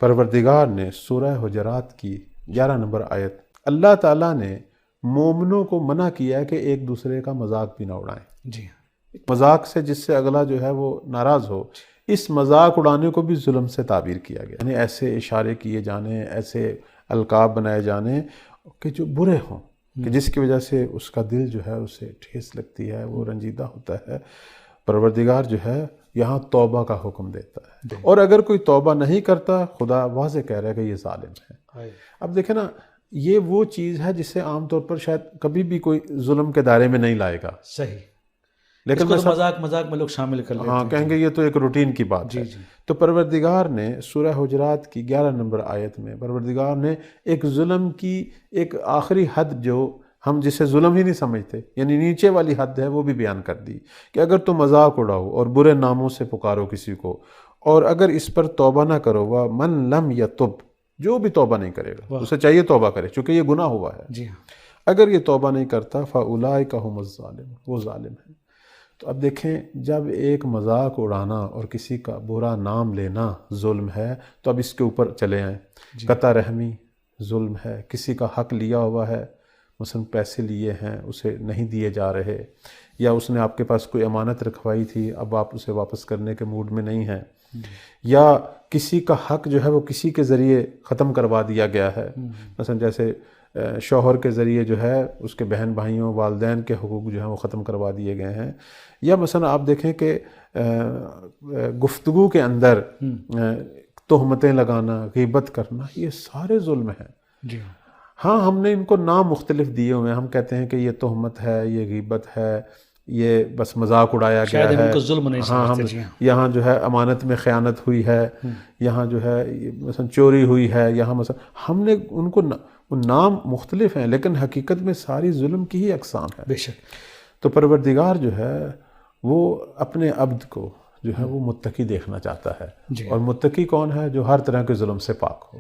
پروردگار نے سورہ حجرات کی 11 نمبر آیت، اللہ تعالیٰ نے مومنوں کو منع کیا ہے کہ ایک دوسرے کا مذاق بھی نہ اڑائیں۔ جی مذاق سے جس سے اگلا جو ہے وہ ناراض ہو، اس مذاق اڑانے کو بھی ظلم سے تعبیر کیا گیا، یعنی ایسے اشارے کیے جانے، ایسے القاب بنائے جانے کہ جو برے ہوں، کہ جس کی وجہ سے اس کا دل جو ہے اسے ٹھیس لگتی ہے، وہ رنجیدہ ہوتا ہے۔ پروردگار جو ہے یہاں توبہ کا حکم دیتا ہے، اور اگر کوئی توبہ نہیں کرتا، خدا واضح کہہ رہا ہے کہ یہ ظالم ہے۔ اب دیکھیں نا، یہ وہ چیز ہے جسے عام طور پر شاید کبھی بھی کوئی ظلم کے دائرے میں نہیں لائے گا، صحیح، لیکن اس کو تو مذاق میں لوگ شامل کر لیتے ہاں ہیں۔ کہیں گے یہ تو ایک روٹین کی بات ہے۔ تو پروردگار نے سورہ حجرات کی 11 نمبر آیت میں پروردگار نے ایک ظلم کی ایک آخری حد، جو ہم جسے ظلم ہی نہیں سمجھتے، یعنی نیچے والی حد ہے، وہ بھی بیان کر دی کہ اگر تم مذاق اڑاؤ اور برے ناموں سے پکارو کسی کو، اور اگر اس پر توبہ نہ کرو، وَمَن لَمْ يَتُبْ، جو بھی توبہ نہیں کرے گا، اسے چاہیے توبہ کرے چونکہ یہ گناہ ہوا ہے، جی ہاں، اگر یہ توبہ نہیں کرتا فَأُولَٰئِكَ هُمُ الظَّالِمُونَ، وہ ظالم ہیں۔ تو اب دیکھیں، جب ایک مذاق اڑانا اور کسی کا برا نام لینا ظلم ہے، تو اب اس کے اوپر چلے آئیں۔ قطع رحمی ظلم ہے، کسی کا حق لیا ہوا ہے، مثلا پیسے لیے ہیں، اسے نہیں دیے جا رہے، یا اس نے آپ کے پاس کوئی امانت رکھوائی تھی، اب آپ اسے واپس کرنے کے موڈ میں نہیں ہیں، یا کسی کا حق جو ہے وہ کسی کے ذریعے ختم کروا دیا گیا ہے، مثلا جیسے شوہر کے ذریعے جو ہے اس کے بہن بھائیوں، والدین کے حقوق جو ہیں وہ ختم کروا دیے گئے ہیں، یا مثلا آپ دیکھیں کہ گفتگو کے اندر تہمتیں لگانا، غیبت کرنا، یہ سارے ظلم ہیں۔ جی ہاں، ہم نے ان کو نام مختلف دیے ہوئے ہیں، ہم کہتے ہیں کہ یہ تہمت ہے، یہ غیبت ہے، یہ بس مذاق اڑایا گیا ہے، ان کو ظلم نہیں سمجھتے۔ جی ہاں، یہاں جو ہے امانت میں خیانت ہوئی ہے، یہاں جو ہے مثلا چوری ہوئی ہے، یہاں مثلا ہم نے ان کو نام مختلف ہیں، لیکن حقیقت میں ساری ظلم کی ہی اقسام ہے۔ بے شک۔ تو پروردگار جو ہے وہ اپنے عبد کو جو ہے وہ متقی دیکھنا چاہتا ہے، اور متقی کون ہے؟ جو ہر طرح کے ظلم سے پاک ہو۔